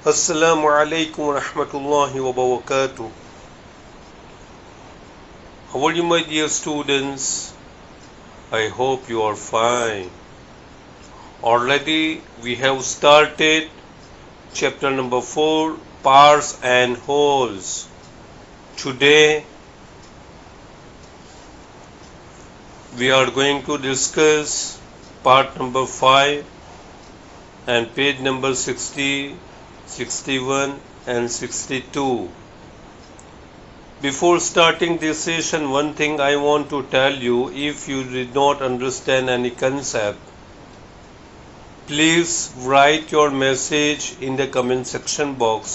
Assalamu alaikum wa rahmatullahi wa barakatuh. How are you, my dear students? I hope you are fine. Already we have started chapter number 4, Parts and Wholes. Today we are going to discuss part number 5 and page number 60, 61 and 62. Before starting this session, one thing I want to tell you: if you did not understand any concept, please write your message in the comment section box.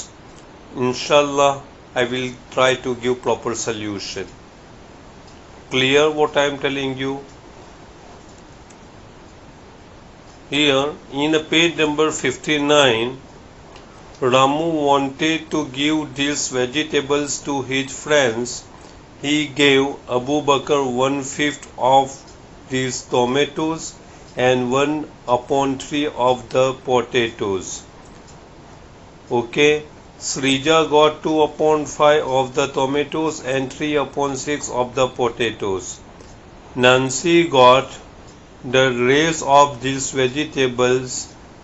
Inshallah, I will try to give proper solution. Clear what I am telling you? Here in page number 59, Ramu wanted to give these vegetables to his friends. He gave Abu Bakr 1/5 of these tomatoes and 1/3 of the potatoes. Okay, Srija got 2/5 of the tomatoes and 3/6 of the potatoes. Nancy got the rest of these vegetables.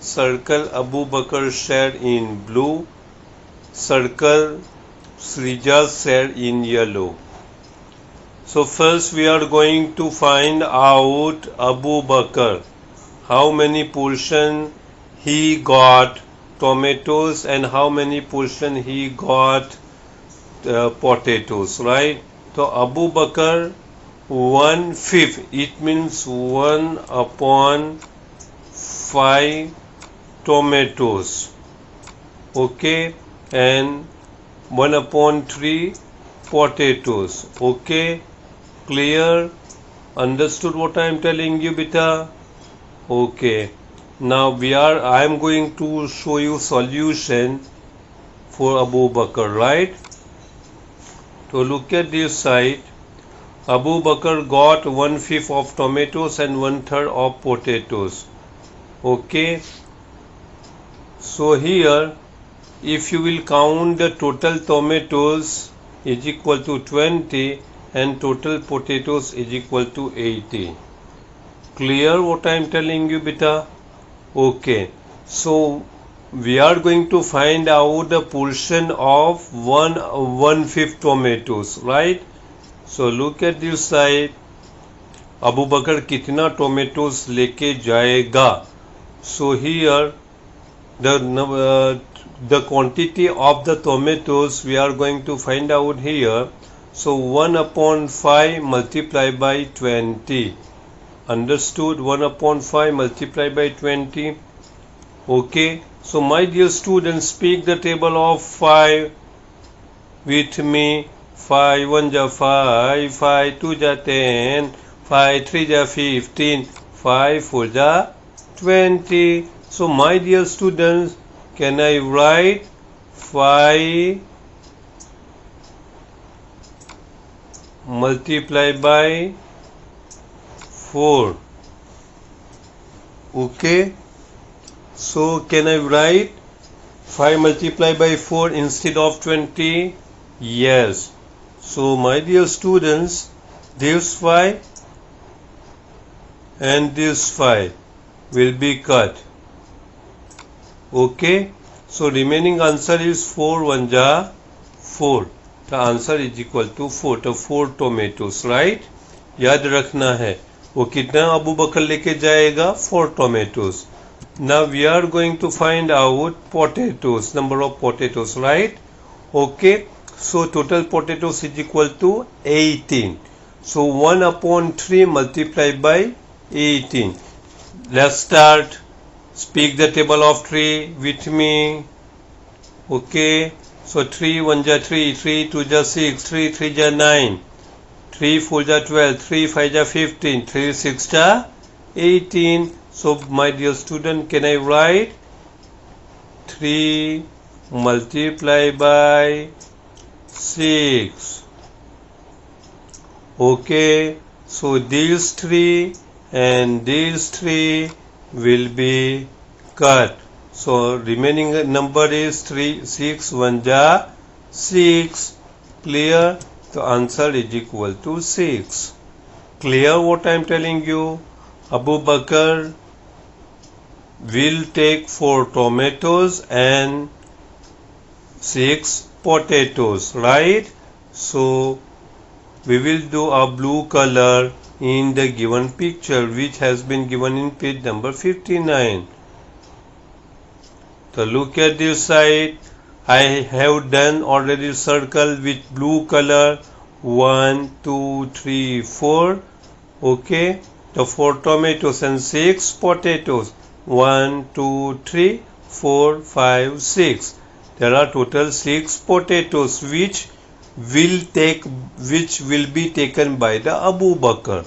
Circle Abu Bakr share in blue, circle Srija's share in yellow. So first we are going to find out Abu Bakr, how many portion he got tomatoes and how many portion he got potatoes, right? So Abu Bakr 1/5, it means 1/5 tomatoes, okay, and 1/3 potatoes. Okay, clear? Understood what I am telling you, beta? Okay, now I am going to show you solution for Abu Bakr, right? So look at this side. Abu Bakr got 1/5 of tomatoes and 1/3 of potatoes. Okay, so here if you will count, the total tomatoes is equal to 20 and total potatoes is equal to 80. Clear what I am telling you, beta? Okay, so we are going to find out the portion of 1/5 tomatoes, right? So look at this side. Abu Bakr कितना tomatoes लेके जाएगा? So here the quantity of the tomatoes we are going to find out here. So 1/5 multiplied by 20. Understood? 1/5 multiplied by 20. Okay, so my dear students, speak the table of 5 with me. 5 1 ja 5, 5 2 ja 10, 5 3 ja 15, 5 4 ja 20. So my dear students, can I write 5 multiplied by 4? Okay, so can I write 5 multiplied by 4 instead of 20? Yes. So my dear students, this 5 and this 5 will be cut. Okay, so remaining answer is 4 1 ja 4. The answer is equal to 4. तो 4 tomatoes, right? याद रखना है वो कितना अबू बकर लेके जाएगा? 4 tomatoes. Now we are going to find out potatoes, number of potatoes, right? Okay, so total potatoes is equal to 18. So 1/3 multiplied by 18. Let's start. Speak the table of 3 with me. Okay, so 3 1 ja 3, 3 2 ja 6, 3 3 ja 9, 3 4 ja 12, 3 5 ja 15, 3 6 ja 18. So my dear student, can I write 3 multiplied by 6? Okay, so these 3 and these 3 will be cut. So remaining number is 3, 6, 1 ja 6. Clear? The answer is equal to 6. Clear what I am telling you? Abu Bakr will take 4 tomatoes and 6 potatoes, right? So we will do a blue color in the given picture, which has been given in page number 59. So look at this side. I have done already circle with blue color 1, 2, 3, 4. Okay, the 4 tomatoes and 6 potatoes. 1, 2, 3, 4, 5, 6. There are total 6 potatoes which will be taken by the Abu Bakr.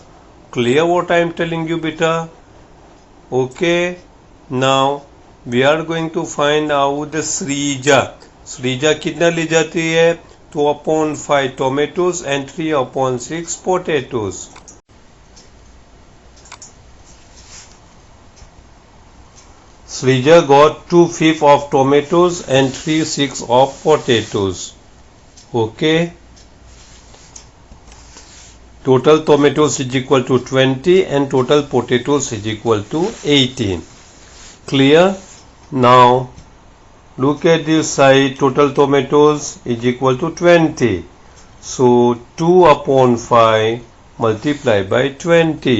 Clear what I am telling you, beta? Okay. Now we are going to find out the Srija. Srija कितना ले जाती है? 2/5 tomatoes and 3/6 potatoes. Srija got 2/5 of tomatoes and 3/6 of potatoes. Okay. Total tomatoes is equal to 20 and total potatoes is equal to 18. Clear? Now look at this side. Total tomatoes is equal to 20. So 2/5 multiplied by 20.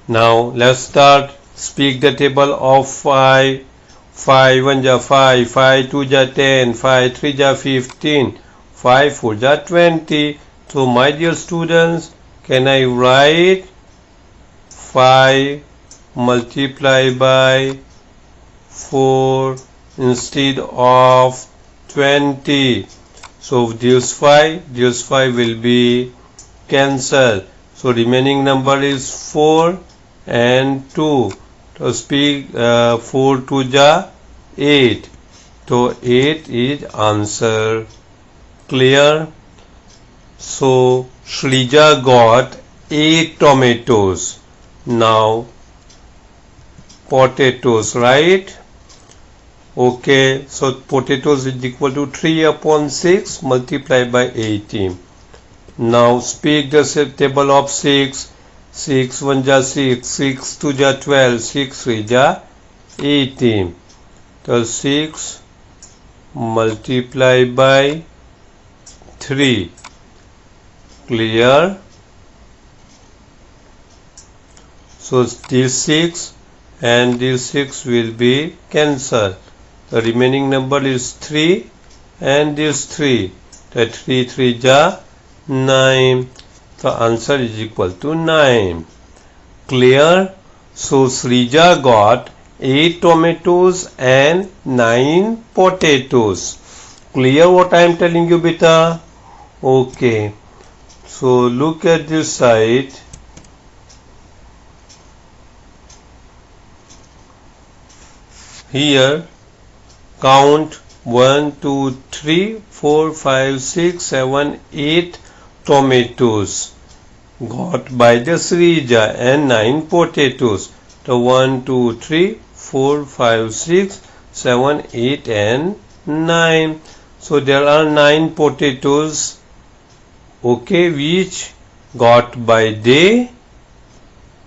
Now let's start. Speak the table of 5. 5 1 ja 5, 5 2 ja 10, 5 3 ja 15, 5 4 ja 20. So my dear students, can I write 5 multiplied by 4 instead of 20? So this 5 will be cancelled. So remaining number is 4 and 2. So speak 4 2 ja 8. So 8 is answer. Clear? So Shrija got 8 tomatoes. Now potatoes, right? Okay, so potatoes is equal to 3/6 multiplied by 18. Now speak the table of 6. 6 1 ja 6, 6 2 ja 12, 6 3 ja 18. So 6 multiplied by 3. Clear? So this 6 and this 6 will be cancelled. The remaining number is 3 and this 3. The 3 3 ja 9. The answer is equal to 9. Clear? So Srija got 8 tomatoes and 9 potatoes. Clear what I am telling you, beta? Okay. So look at this side. Here count 1 2 3 4 5 6 7 8 tomatoes got by the Srija and 9 potatoes. So 1 2 3 4 5 6 7 8 and 9. So there are 9 potatoes, okay, which got by day,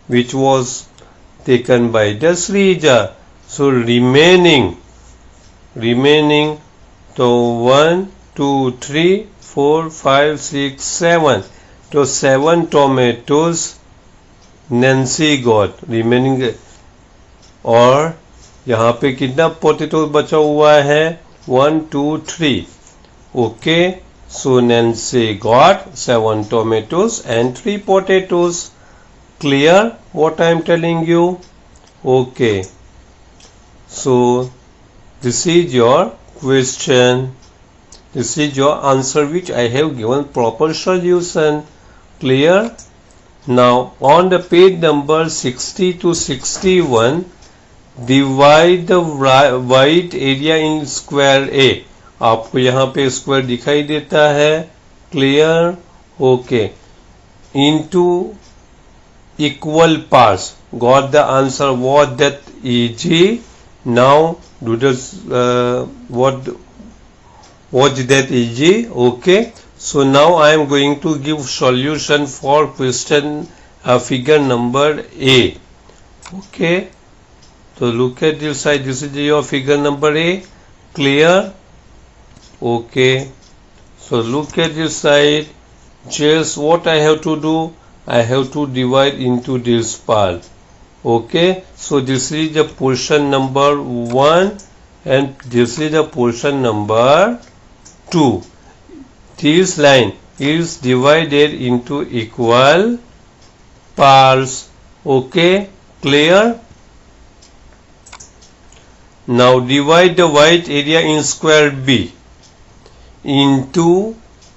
which was taken by the Srija. So remaining so 1 2 3 4 5 6 7. So 7 tomatoes Nancy got. Remaining और यहाँ पे कितना potato बचा हुआ है? 1 2 3. Okay, so Nancy got 7 tomatoes and 3 potatoes. Clear what I am telling you? Okay, so this is your question. This is your answer which I have given proper solution. Clear? Now on the page number 60 to 61, divide the white area in square A. आपको यहाँ पे square दिखाई देता है. Clear? Okay. Into equal parts. Got the answer? Was that easy? Now Doodles, watch that easy. Okay. So now I am going to give solution for question figure number A. Okay. So look at this side. This is your figure number A. Clear? Okay. So look at this side. Just what I have to do? I have to divide into this part. Okay. So this is the portion number 1 and this is the portion number 2. This line is divided into equal parts. Okay. Clear? Now divide the white area in square B into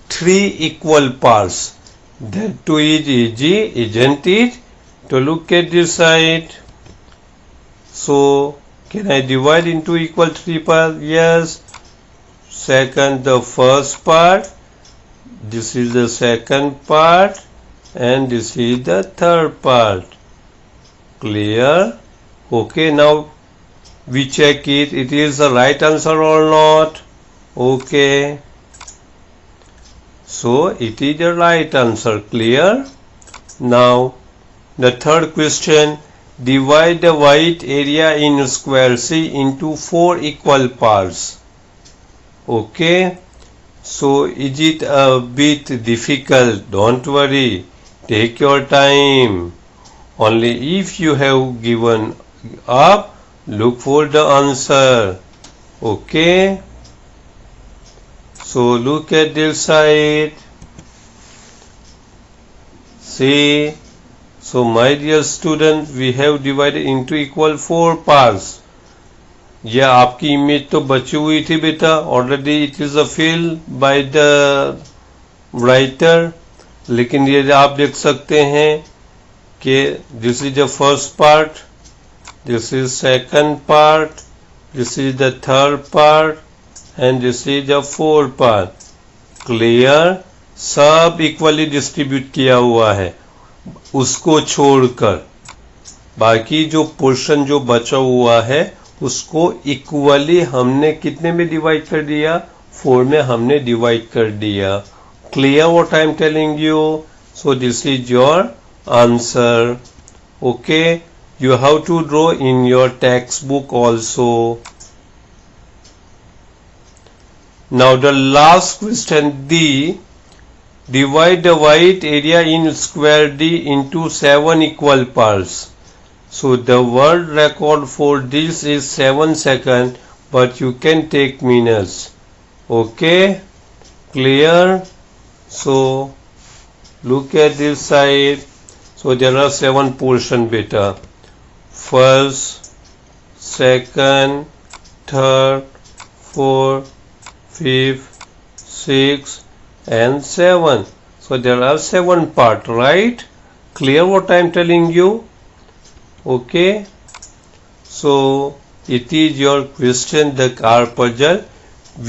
3 equal parts. That too is easy, isn't it? To look at this side. So can I divide into equal 3 parts? Yes. Second, the first part. This is the second part. And this is the third part. Clear? Okay, now we check it. It is the right answer or not? Okay. So it is the right answer. Clear? Now the third question. Divide the white area in square C into 4 equal parts. Okay. So is it a bit difficult? Don't worry. Take your time. Only if you have given up, look for the answer. Okay. So look at this side. See. So my dear student, we have divided into equal 4 parts. यह आपकी image तो बची हुई थी बेटा. Already it is a fill by the writer. लेकिन ये आप देख सकते हैं कि this is the first part, this is second part, this is the third part and this is the fourth part. Clear? सब इक्वली डिस्ट्रीब्यूट किया हुआ है उसको छोड़कर. बाकी जो पोर्शन जो बचा हुआ है उसको इक्वली हमने कितने में डिवाइड कर दिया? 4 में हमने डिवाइड कर दिया. Clear what I am telling you? So this is your answer. Okay. You have to draw in your text book also. Now the last question D. Divide the white area in square D into 7 equal parts. So the world record for this is 7 seconds, but you can take minutes. Okay? Clear? So look at this side. So there are 7 portions beta. First, second, third, fourth, fifth, sixth, and 7. So there are 7 parts, right? Clear what I am telling you? Okay. So it is your question, the car puzzle,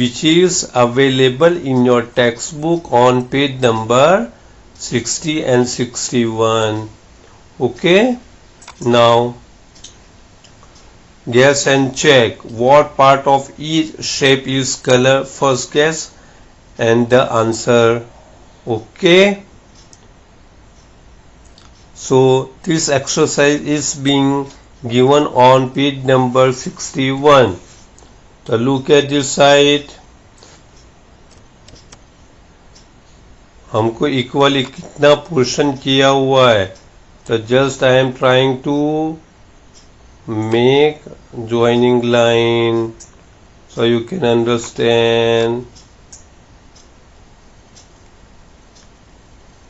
which is available in your textbook on page number 60 and 61. Okay. Now guess and check what part of each shape is color. First guess and the answer. Okay. So this exercise is being given on page number 61. So look at this side. हमको equally कितना portion किया हुआ है. तो just I am trying to make joining line so you can understand.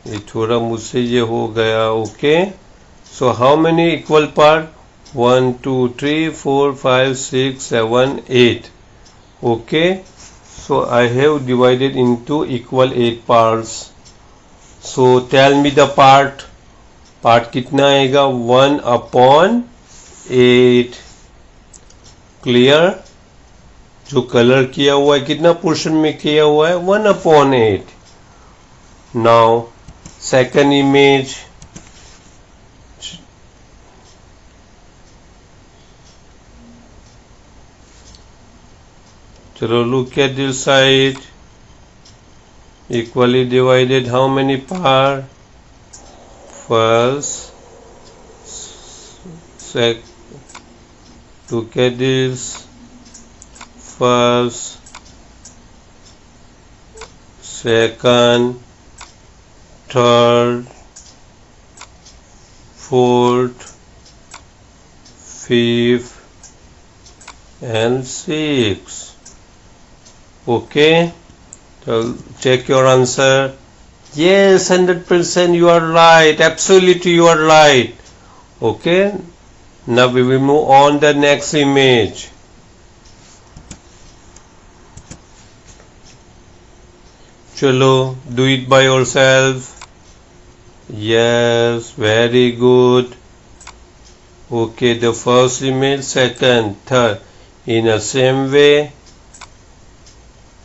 ये थोड़ा मुझसे ये हो गया. Okay. So how many equal part? 1 2 3 4 5 6 7 8. Okay. So I have divided into equal 8 parts. So tell me the part. Part कितना आएगा? 1/8. Clear? जो colour किया हुआ है कितना पोर्शन में किया हुआ है? 1/8. Now second image. So look at this side. Equally divided, how many part? First, look at this. First, second, third, fourth, fifth, and sixth. Okay, so check your answer. Yes, 100% you are right. Absolutely you are right. Okay, now we will move on the next image. Chalo, do it by yourself. Yes, very good. Okay, the first image, second, third. In the same way,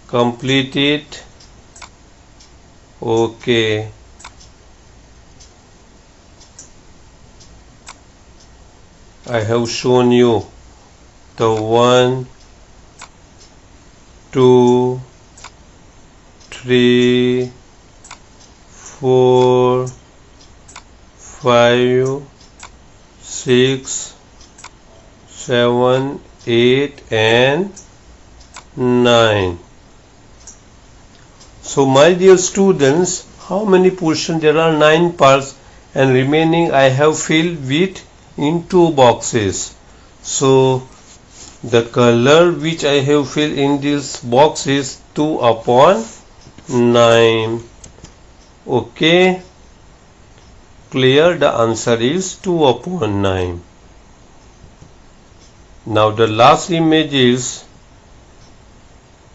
complete it. Okay. I have shown you the 1, 2, 3, 4, 5, 6, 7, 8 and 9. So my dear students, how many portions? There are 9 parts and remaining I have filled with in 2 boxes. So the color which I have filled in this box is 2/9. Okay, clear? The answer is 2/9. Now the last image is,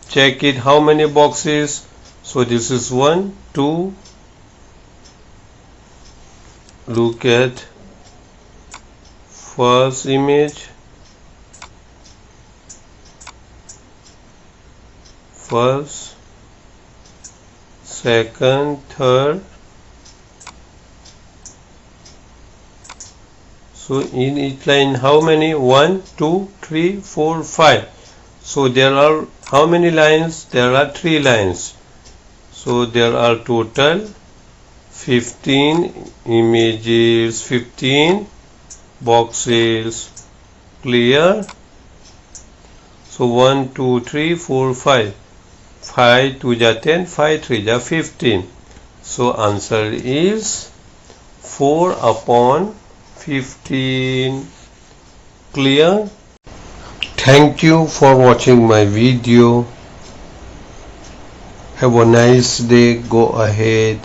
check it, how many boxes? So this is 1, 2. Look at first image, first, second, third. So in each line how many? 1, 2, 3, 4, 5. So there are how many lines? There are 3 lines. So there are total 15 images, 15 boxes. Clear? So 1, 2, 3, 4, 5. 5 2 ja 10, 5 3 ja 15. So answer is 4/15. Clear? Thank you for watching my video. Have a nice day. Go ahead.